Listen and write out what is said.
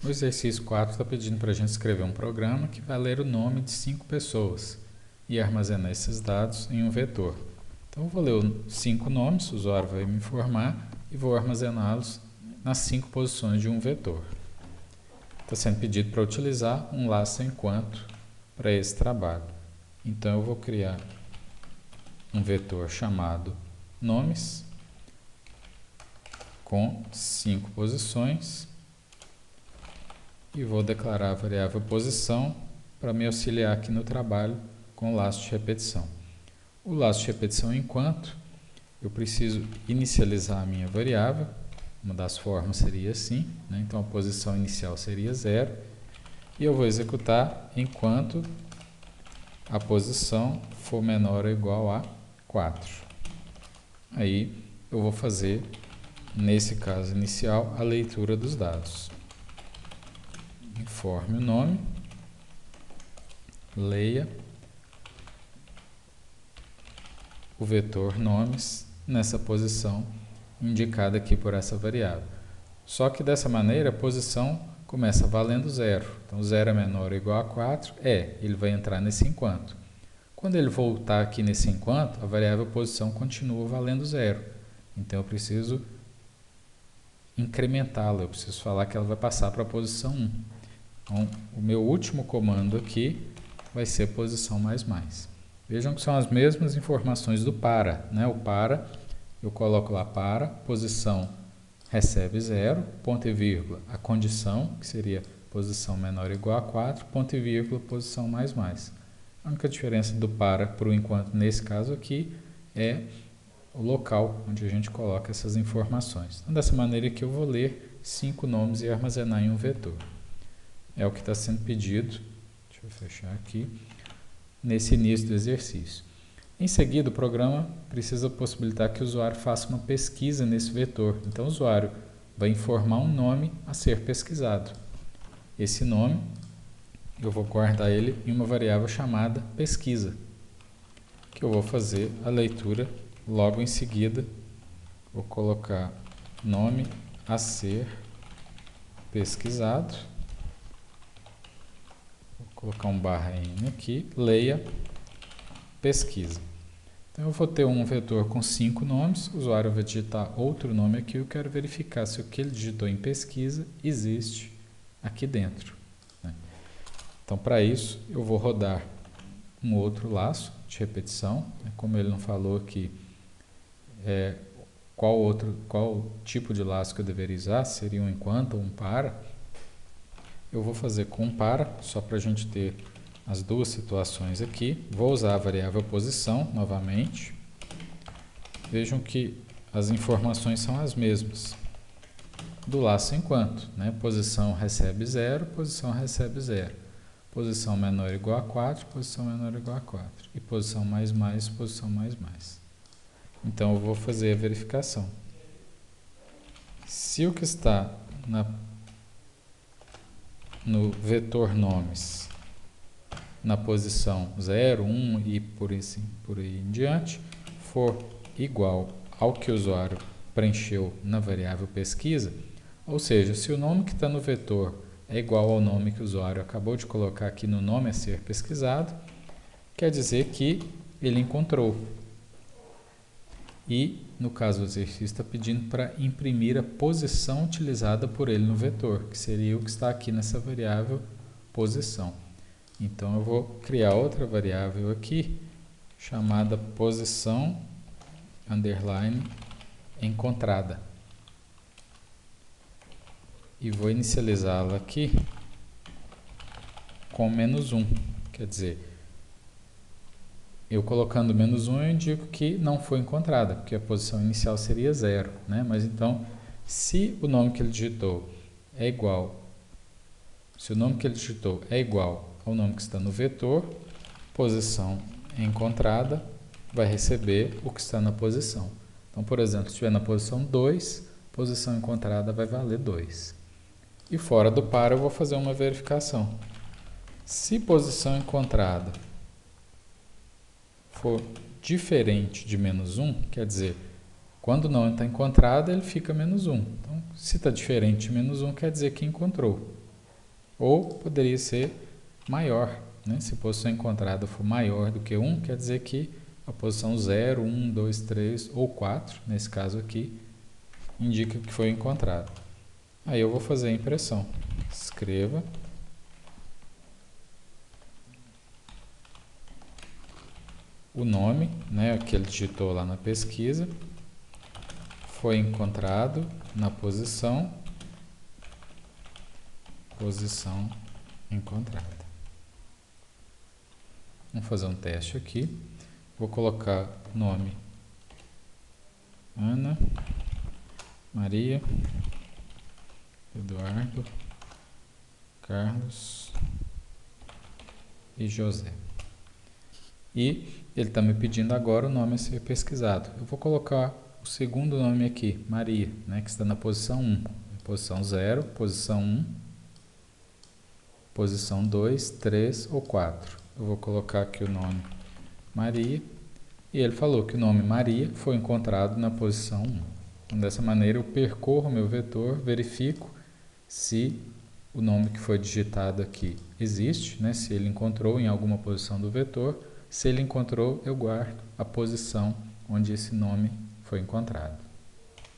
O exercício 4 está pedindo para a gente escrever um programa que vai ler o nome de 5 pessoas e armazenar esses dados em um vetor. Então, eu vou ler os 5 nomes, o usuário vai me informar e vou armazená-los nas 5 posições de um vetor. Está sendo pedido para utilizar um laço enquanto para esse trabalho. Então, eu vou criar um vetor chamado nomes com 5 posições e vou declarar a variável posição para me auxiliar aqui no trabalho com o laço de repetição. O laço de repetição enquanto eu preciso inicializar a minha variável, uma das formas seria assim, né? Então a posição inicial seria 0 e eu vou executar enquanto a posição for menor ou igual a 4. Aí eu vou fazer, nesse caso inicial, a leitura dos dados. Informe o nome, leia o vetor nomes nessa posição indicada aqui por essa variável. Só que dessa maneira a posição começa valendo 0. Então 0 é menor ou igual a 4, ele vai entrar nesse enquanto. Quando ele voltar aqui nesse enquanto, a variável posição continua valendo 0. Então eu preciso incrementá-la, eu preciso falar que ela vai passar para a posição 1. Então, o meu último comando aqui vai ser posição mais mais. Vejam que são as mesmas informações do para, né? O para, eu coloco lá para, posição recebe 0, ponto e vírgula, a condição, que seria posição menor ou igual a 4, ponto e vírgula, posição mais mais. A única diferença do para o enquanto nesse caso aqui é o local onde a gente coloca essas informações. Então, dessa maneira que eu vou ler 5 nomes e armazenar em um vetor. É o que está sendo pedido, deixa eu fechar aqui, nesse início do exercício. Em seguida, o programa precisa possibilitar que o usuário faça uma pesquisa nesse vetor. Então, o usuário vai informar um nome a ser pesquisado. Esse nome, eu vou guardar ele em uma variável chamada pesquisa, que eu vou fazer a leitura logo em seguida. Vou colocar nome a ser pesquisado. Colocar um barra N aqui, leia, pesquisa. Então eu vou ter um vetor com 5 nomes, o usuário vai digitar outro nome aqui, eu quero verificar se o que ele digitou em pesquisa existe aqui dentro, né? Então para isso eu vou rodar um outro laço de repetição, né? Como ele não falou aqui qual tipo de laço que eu deveria usar, seria um enquanto ou um para. Eu vou fazer com para, só para a gente ter as duas situações aqui. Vou usar a variável posição novamente. Vejam que as informações são as mesmas do laço enquanto, né? Posição recebe 0, posição recebe 0. Posição menor ou igual a 4, posição menor ou igual a 4. E posição mais mais, posição mais mais. Então eu vou fazer a verificação. Se o que está no vetor nomes, na posição 0, 1 e por aí em diante, for igual ao que o usuário preencheu na variável pesquisa, ou seja, se o nome que está no vetor é igual ao nome que o usuário acabou de colocar aqui no nome a ser pesquisado, quer dizer que ele encontrou. E, no caso do exercício, está pedindo para imprimir a posição utilizada por ele no vetor, que seria o que está aqui nessa variável posição. Então, eu vou criar outra variável aqui, chamada posição underline encontrada. E vou inicializá-la aqui com -1, quer dizer, eu colocando -1 eu indico que não foi encontrada, porque a posição inicial seria 0, né? Mas então, se o nome que ele digitou é igual ao nome que está no vetor, posição encontrada vai receber o que está na posição. Então, por exemplo, se estiver na posição 2, posição encontrada vai valer 2. E fora do para eu vou fazer uma verificação. Se posição encontrada for diferente de -1, quer dizer, quando não está encontrada, ele fica -1. Então, se está diferente de -1, quer dizer que encontrou. Ou poderia ser maior, né? Se a posição encontrada for maior do que 1, quer dizer que a posição 0, 1, 2, 3 ou 4, nesse caso aqui, indica que foi encontrado. Aí eu vou fazer a impressão. Escreva o nome, né, que ele digitou lá na pesquisa, foi encontrado na posição encontrada. Vamos fazer um teste aqui. Vou colocar o nome Ana, Maria, Eduardo, Carlos e José. E ele está me pedindo agora o nome a ser pesquisado. Eu vou colocar o segundo nome aqui, Maria, né, que está na posição 1. Posição 0, posição 1, posição 2, 3 ou 4. Eu vou colocar aqui o nome Maria. E ele falou que o nome Maria foi encontrado na posição 1. Então, dessa maneira, eu percorro o meu vetor, verifico se o nome que foi digitado aqui existe, né? Se ele encontrou em alguma posição do vetor. Se ele encontrou, eu guardo a posição onde esse nome foi encontrado.